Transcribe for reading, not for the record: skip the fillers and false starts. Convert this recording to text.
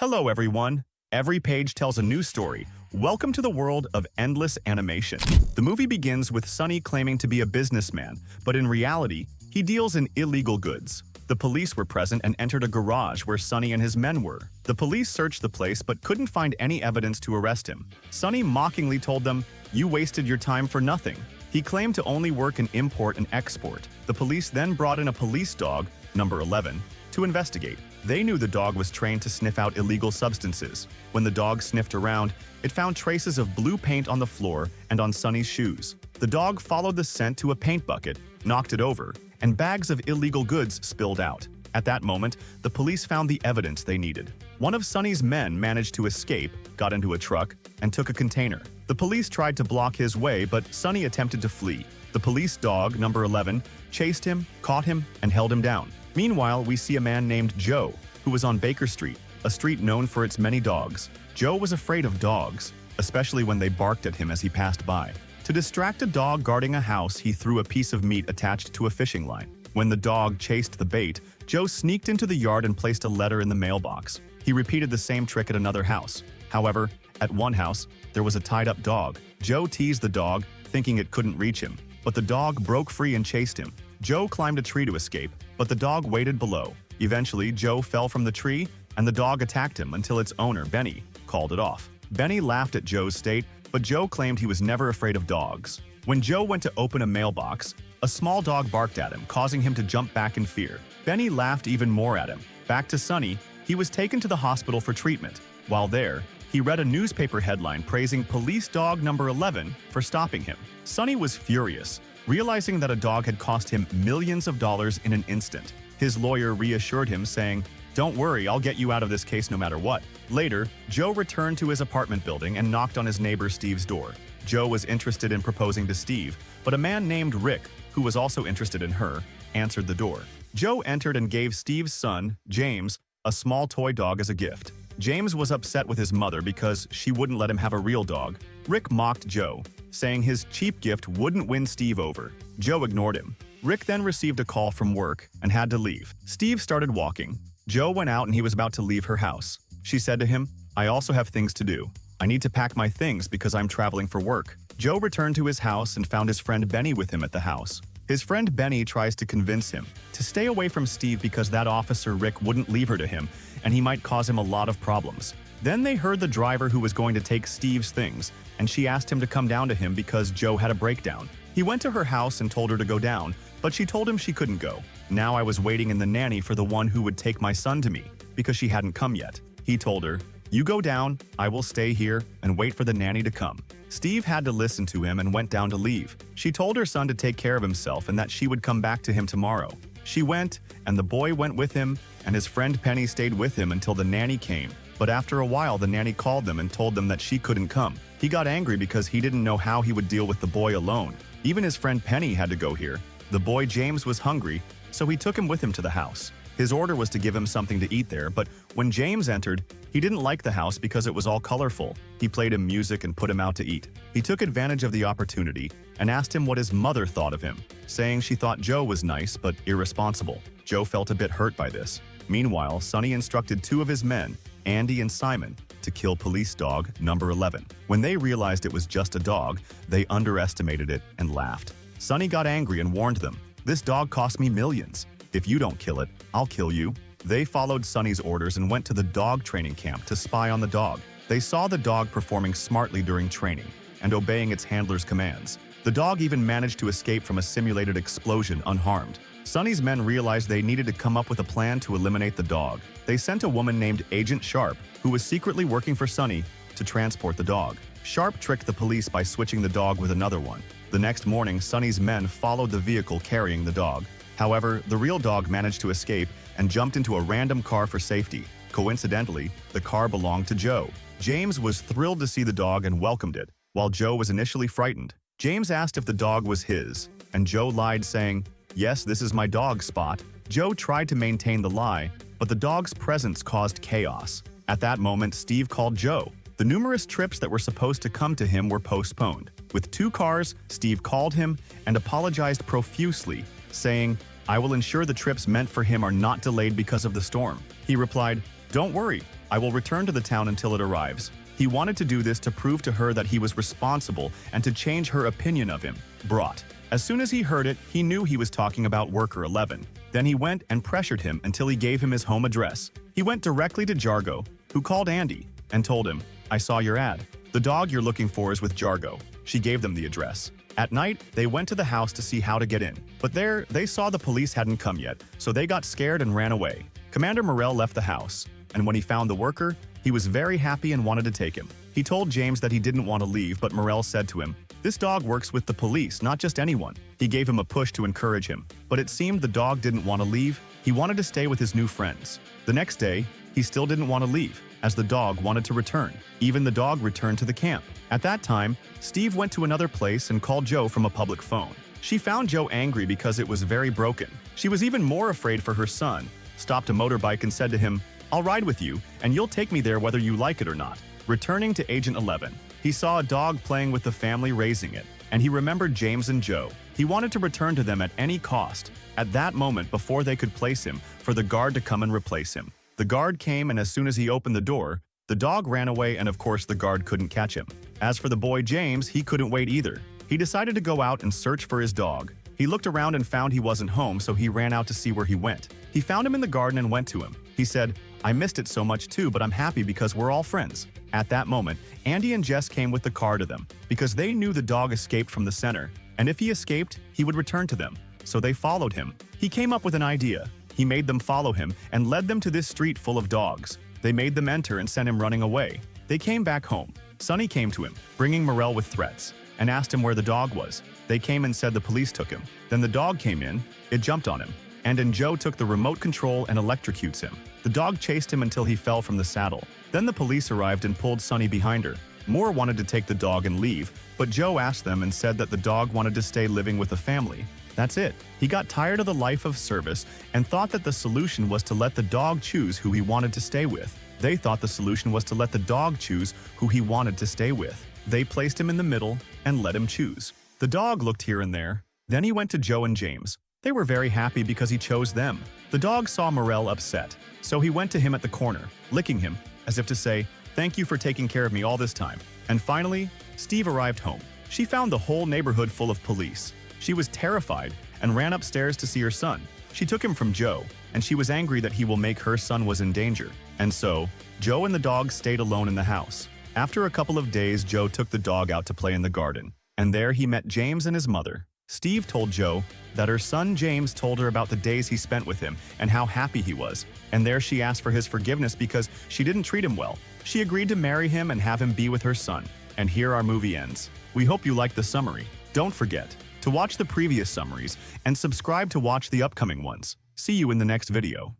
Hello, everyone. Every page tells a new story. Welcome to the world of endless animation. The movie begins with Sunny claiming to be a businessman, but in reality, he deals in illegal goods. The police were present and entered a garage where Sunny and his men were. The police searched the place but couldn't find any evidence to arrest him. Sunny mockingly told them, "You wasted your time for nothing." He claimed to only work in import and export. The police then brought in a police dog, number 11, to investigate. They knew the dog was trained to sniff out illegal substances. When the dog sniffed around, it found traces of blue paint on the floor and on Sunny's shoes. The dog followed the scent to a paint bucket, knocked it over, and bags of illegal goods spilled out. At that moment, the police found the evidence they needed. One of Sunny's men managed to escape, got into a truck, and took a container. The police tried to block his way, but Sunny attempted to flee. The police dog, number 11, chased him, caught him, and held him down. Meanwhile, we see a man named Joe, who was on Baker Street, a street known for its many dogs. Joe was afraid of dogs, especially when they barked at him as he passed by. To distract a dog guarding a house, he threw a piece of meat attached to a fishing line. When the dog chased the bait, Joe sneaked into the yard and placed a letter in the mailbox. He repeated the same trick at another house. However, at one house, there was a tied-up dog. Joe teased the dog, thinking it couldn't reach him, but the dog broke free and chased him. Joe climbed a tree to escape, but the dog waited below. Eventually, Joe fell from the tree, and the dog attacked him until its owner, Benny, called it off. Benny laughed at Joe's state, but Joe claimed he was never afraid of dogs. When Joe went to open a mailbox, a small dog barked at him, causing him to jump back in fear. Benny laughed even more at him. Back to Sunny, he was taken to the hospital for treatment. While there, he read a newspaper headline praising police dog number 11 for stopping him. Sunny was furious, realizing that a dog had cost him millions of dollars in an instant. His lawyer reassured him, saying, "Don't worry, I'll get you out of this case no matter what." Later, Joe returned to his apartment building and knocked on his neighbor Steve's door. Joe was interested in proposing to Steve, but a man named Rick, who was also interested in her, answered the door. Joe entered and gave Steve's son, James, a small toy dog as a gift. James was upset with his mother because she wouldn't let him have a real dog. Rick mocked Joe, saying his cheap gift wouldn't win Steve over. Joe ignored him. Rick then received a call from work and had to leave. Steve started walking. Joe went out and he was about to leave her house. She said to him, "I also have things to do. I need to pack my things because I'm traveling for work." Joe returned to his house and found his friend Benny with him at the house. His friend Benny tries to convince him to stay away from Steve because that officer Rick wouldn't leave her to him, and he might cause him a lot of problems. Then they heard the driver who was going to take Steve's things, and she asked him to come down to him because Joe had a breakdown. He went to her house and told her to go down, but she told him she couldn't go. Now I was waiting in the nanny for the one who would take my son to me, because she hadn't come yet. He told her, "You go down, I will stay here and wait for the nanny to come." Steve had to listen to him and went down to leave. She told her son to take care of himself and that she would come back to him tomorrow. She went, and the boy went with him, and his friend Penny stayed with him until the nanny came. But after a while, the nanny called them and told them that she couldn't come. He got angry because he didn't know how he would deal with the boy alone. Even his friend Penny had to go here. The boy James was hungry, so he took him with him to the house. His order was to give him something to eat there, but when James entered, he didn't like the house because it was all colorful. He played him music and put him out to eat. He took advantage of the opportunity and asked him what his mother thought of him, saying she thought Joe was nice but irresponsible. Joe felt a bit hurt by this. Meanwhile, Sunny instructed two of his men, Andy and Simon, to kill police dog number 11. When they realized it was just a dog, they underestimated it and laughed. Sunny got angry and warned them, "This dog cost me millions. If you don't kill it, I'll kill you." They followed Sunny's orders and went to the dog training camp to spy on the dog. They saw the dog performing smartly during training and obeying its handler's commands. The dog even managed to escape from a simulated explosion unharmed. Sunny's men realized they needed to come up with a plan to eliminate the dog. They sent a woman named Agent Sharp, who was secretly working for Sunny, to transport the dog. Sharp tricked the police by switching the dog with another one. The next morning, Sunny's men followed the vehicle carrying the dog. However, the real dog managed to escape and jumped into a random car for safety. Coincidentally, the car belonged to Joe. James was thrilled to see the dog and welcomed it, while Joe was initially frightened. James asked if the dog was his, and Joe lied, saying, "Yes, this is my dog, Spot." Joe tried to maintain the lie, but the dog's presence caused chaos. At that moment, Steve called Joe. The numerous trips that were supposed to come to him were postponed. With 2 cars, Steve called him and apologized profusely, saying, "I will ensure the trips meant for him are not delayed because of the storm." He replied, "Don't worry, I will return to the town until it arrives. He wanted to do this to prove to her that he was responsible and to change her opinion of him. Brought. As soon as he heard it, he knew he was talking about Worker 11. Then he went and pressured him until he gave him his home address. He went directly to Jargo, who called Andy, and told him, "I saw your ad. The dog you're looking for is with Jargo." She gave them the address. At night, they went to the house to see how to get in. But there, they saw the police hadn't come yet, so they got scared and ran away. Commander Morell left the house, and when he found the worker, he was very happy and wanted to take him. He told James that he didn't want to leave, but Morell said to him, "This dog works with the police, not just anyone." He gave him a push to encourage him, but it seemed the dog didn't want to leave. He wanted to stay with his new friends. The next day, he still didn't want to leave, as the dog wanted to return. Even the dog returned to the camp. At that time, Steve went to another place and called Joe from a public phone. She found Joe angry because it was very broken. She was even more afraid for her son, stopped a motorbike and said to him, "I'll ride with you, and you'll take me there whether you like it or not." Returning to Agent 11, he saw a dog playing with the family raising it, and he remembered James and Joe. He wanted to return to them at any cost. At that moment, before they could place him, for the guard to come and replace him. The guard came, and as soon as he opened the door, the dog ran away, and of course the guard couldn't catch him. As for the boy James, he couldn't wait either. He decided to go out and search for his dog. He looked around and found he wasn't home, so he ran out to see where he went. He found him in the garden and went to him. He said, "I missed it so much too, but I'm happy because we're all friends." At that moment, Andy and Jess came with the car to them, because they knew the dog escaped from the center, and if he escaped, he would return to them. So they followed him. He came up with an idea. He made them follow him and led them to this street full of dogs. They made them enter and sent him running away. They came back home. Sonny came to him, bringing Morell with threats, and asked him where the dog was. They came and said the police took him. Then the dog came in, it jumped on him, and then Joe took the remote control and electrocutes him. The dog chased him until he fell from the saddle. Then the police arrived and pulled Sonny behind her. Moore wanted to take the dog and leave, but Joe asked them and said that the dog wanted to stay living with the family. That's it. He got tired of the life of service and thought that the solution was to let the dog choose who he wanted to stay with. They thought the solution was to let the dog choose who he wanted to stay with. They placed him in the middle and let him choose. The dog looked here and there. Then he went to Joe and James. They were very happy because he chose them. The dog saw Morell upset, so he went to him at the corner, licking him, as if to say, "Thank you for taking care of me all this time." And finally, Steve arrived home. She found the whole neighborhood full of police. She was terrified and ran upstairs to see her son. She took him from Joe, and she was angry that he will make her son was in danger. And so, Joe and the dog stayed alone in the house. After a couple of days, Joe took the dog out to play in the garden, and there he met James and his mother. Steve told Joe that her son James told her about the days he spent with him and how happy he was, and there she asked for his forgiveness because she didn't treat him well. She agreed to marry him and have him be with her son. And here our movie ends. We hope you liked the summary. Don't forget to watch the previous summaries and subscribe to watch the upcoming ones. See you in the next video.